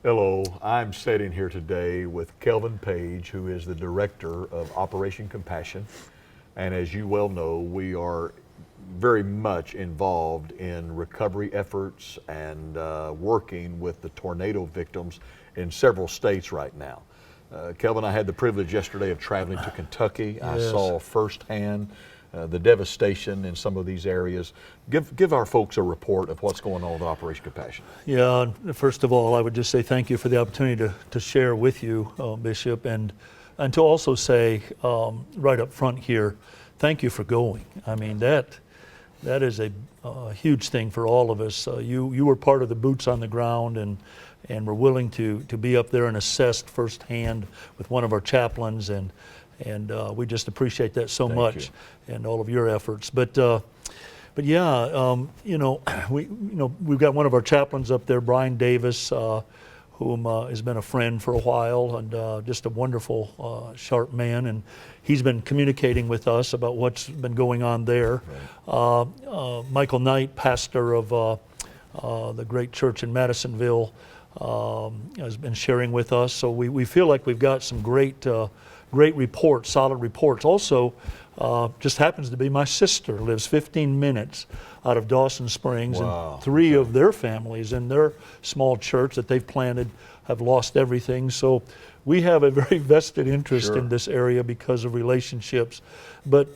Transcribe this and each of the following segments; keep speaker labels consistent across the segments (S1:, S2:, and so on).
S1: Hello, I'm sitting here today with Kelvin Page, who is the Director of Operation Compassion. And as you well know, we are very much involved in recovery efforts and working with the tornado victims in several states right now. Kelvin, I had the privilege yesterday of traveling to Kentucky.
S2: Yes.
S1: I saw firsthand the devastation in some of these areas. Give our folks a report of what's going on with Operation Compassion.
S2: Yeah, first of all, I would just say thank you for the opportunity to share with you, Bishop, and to also say right up front here, thank you for going. I mean, that is a huge thing for all of us. You were part of the boots on the ground and were willing to be up there and assess firsthand with one of our chaplains, and we just appreciate that so much and all of your efforts. But yeah, we've got one of our chaplains up there, Brian Davis, whom has been a friend for a while and just a wonderful, sharp man. And he's been communicating with us about what's been going on there. Right. Michael Knight, pastor of the great church in Madisonville, has been sharing with us. So we feel like we've got some great reports, solid reports. Also, just happens to be my sister lives 15 minutes out of Dawson Springs.
S1: Wow.
S2: And three of their families in their small church that they've planted have lost everything. So we have a very vested interest in this area because of relationships. But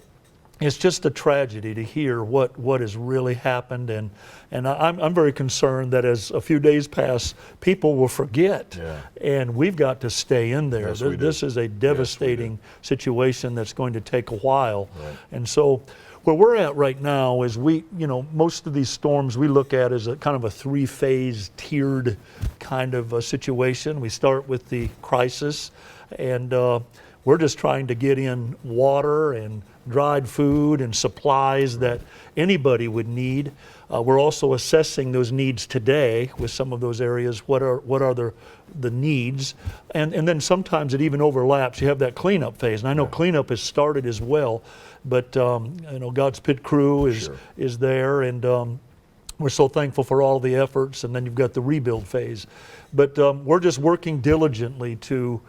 S2: it's just a tragedy to hear what has really happened, and I'm very concerned that as a few days pass, people will forget, and we've got to stay in there.
S1: Yes,
S2: this is a devastating situation that's going to take a while,
S1: right.
S2: And so where we're at right now is most of these storms we look at as a kind of a three-phase tiered kind of a situation. We start with the crisis, and we're just trying to get in water and dried food and supplies that anybody would need. We're also assessing those needs today with some of those areas. What are the needs? And then sometimes it even overlaps. You have that cleanup phase, and I know cleanup has started as well, but God's Pit Crew is there, and we're so thankful for all the efforts. And then you've got the rebuild phase, but we're just working diligently to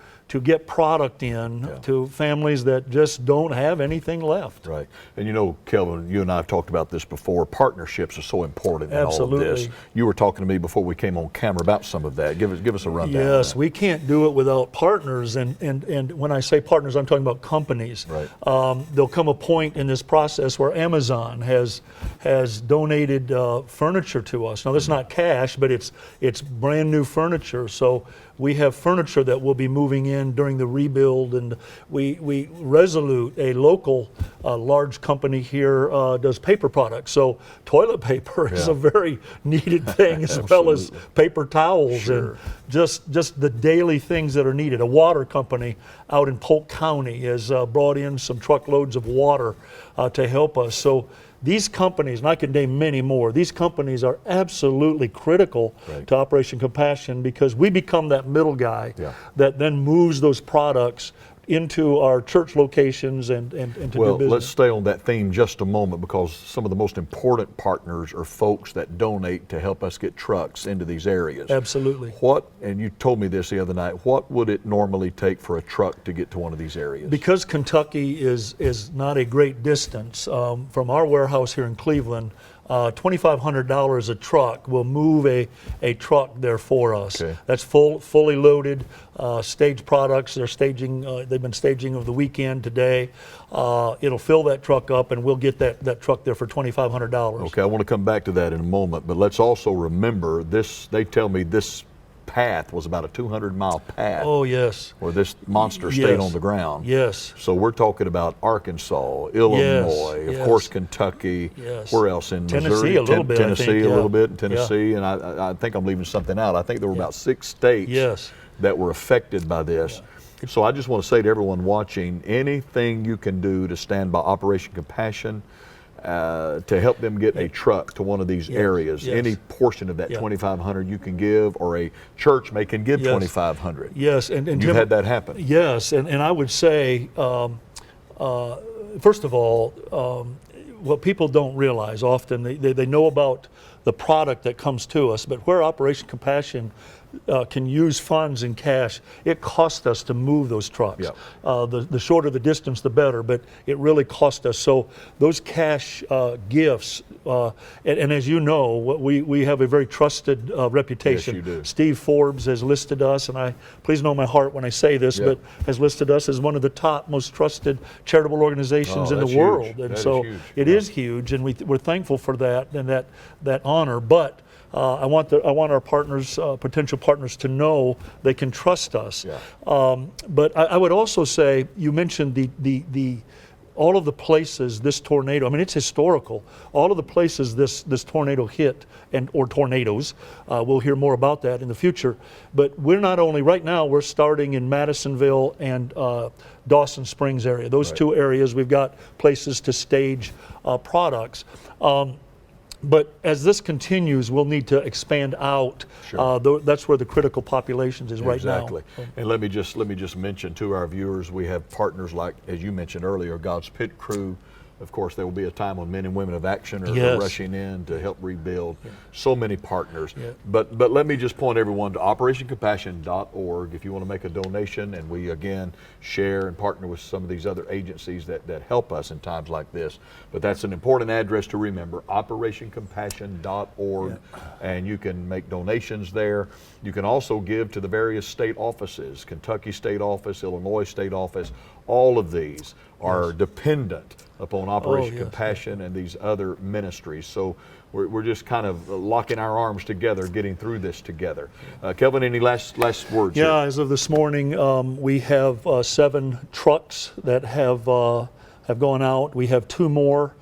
S2: get product in to families that just don't have anything left.
S1: Right. And Kelvin, you and I have talked about this before. Partnerships are so important in all of this. You were talking to me before we came on camera about some of that. Give us a rundown.
S2: Yes, we can't do it without partners. And when I say partners, I'm talking about companies.
S1: Right.
S2: There'll come a point in this process where Amazon has donated furniture to us. Now, that's not cash, but it's brand new furniture. So we have furniture that will be moving in during the rebuild, and we Resolute, a local large company here, does paper products. So toilet paper is a very needed thing, as well as paper towels and just the daily things that are needed. A water company out in Polk County has brought in some truckloads of water to help us. So these companies, and I can name many more, these companies are absolutely critical to Operation Compassion, because we become that middle guy that then moves those products into our church locations and to do business.
S1: Well, let's stay on that theme just a moment, because some of the most important partners are folks that donate to help us get trucks into these areas.
S2: Absolutely.
S1: And you told me this the other night, what would it normally take for a truck to get to one of these areas?
S2: Because Kentucky is not a great distance from our warehouse here in Cleveland, $2,500 a truck will move a truck there for us.
S1: Okay.
S2: That's fully loaded, staged products. They've been staging over the weekend today. It'll fill that truck up, and we'll get that truck there for $2,500.
S1: Okay, I want to come back to that in a moment, but let's also remember this. They tell me this path was about a 200-mile path.
S2: Oh, yes.
S1: Where this monster stayed on the ground.
S2: Yes.
S1: So we're talking about Arkansas, Illinois, of course Kentucky.
S2: Yes.
S1: Where else in
S2: Tennessee,
S1: Missouri?
S2: a little bit.
S1: Tennessee,
S2: a
S1: little bit in Tennessee, and I think I'm leaving something out. I think there were about 6 states that were affected by this. So I just want to say to everyone watching, anything you can do to stand by Operation Compassion, to help them get a truck to one of these areas. Any portion of that $2,500 you can give, or a church can give $2,500.
S2: Yes, and
S1: you've
S2: Jim,
S1: had that happen.
S2: Yes, and I would say, first of all, what people don't realize often, they know about the product that comes to us, but where Operation Compassion can use funds in cash, it costs us to move those trucks.
S1: Yeah.
S2: The shorter the distance, the better, but it really cost us. So those cash gifts, and as you know, we have a very trusted reputation.
S1: Yes, you do.
S2: Steve Forbes has listed us, and please know my heart when I say this,
S1: Yeah.
S2: but has listed us as one of the top most trusted charitable organizations in the
S1: that's
S2: world.
S1: huge.
S2: And
S1: That is
S2: so
S1: huge.
S2: it
S1: Yeah.
S2: is huge, and we're thankful for that and that honor. But I want our partners, potential partners, to know they can trust us.
S1: Yeah.
S2: But I would also say, you mentioned the all of the places this tornado, I mean, it's historical. All of the places this tornado hit, or tornadoes, we'll hear more about that in the future. But we're not only, right now, we're starting in Madisonville and Dawson Springs area. Those
S1: Right.
S2: two areas, we've got places to stage products. But as this continues, we'll need to expand out.
S1: Sure.
S2: That's where the critical populations is right now.
S1: Exactly. And let me just mention to our viewers, we have partners like, as you mentioned earlier, God's Pit Crew. Of course, there will be a time when men and women of action are
S2: Yes.
S1: rushing in to help rebuild. So many partners.
S2: Yeah.
S1: But let me just point everyone to operationcompassion.org if you want to make a donation, and we again share and partner with some of these other agencies that help us in times like this. But that's an important address to remember, operationcompassion.org, and you can make donations there. You can also give to the various state offices, Kentucky State Office, Illinois State Office. All of these are dependent upon Operation
S2: yes.
S1: Compassion and these other ministries. So we're just kind of locking our arms together, getting through this together. Kelvin, any last words?
S2: Yeah,
S1: here?
S2: as of this morning, we have 7 trucks that have gone out. We have 2 more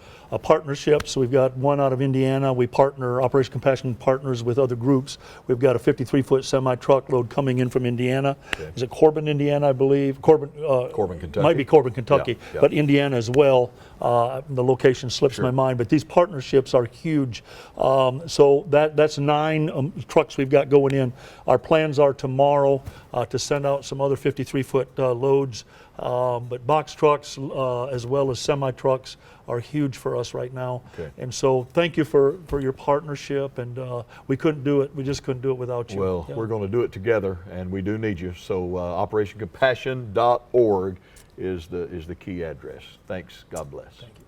S2: partnerships. We've got one out of Indiana. We partner, Operation Compassion partners with other groups. We've got a 53-foot semi-truckload coming in from Indiana.
S1: Okay.
S2: Is it Corbin, Indiana, I believe? Corbin,
S1: Kentucky.
S2: Might be Corbin, Kentucky,
S1: Yeah.
S2: but Indiana as well. The location slips
S1: Sure.
S2: my mind, but these partnerships are huge. So that's 9 trucks we've got going in. Our plans are tomorrow to send out some other 53-foot loads, but box trucks as well as semi-trucks are huge for us right now.
S1: Okay.
S2: And so thank you for your partnership, and we couldn't do it. We just couldn't do it without you.
S1: Well,
S2: Yeah.
S1: we're going to do it together, and we do need you. So operationcompassion.org is the key address. Thanks. God bless.
S2: Thank you.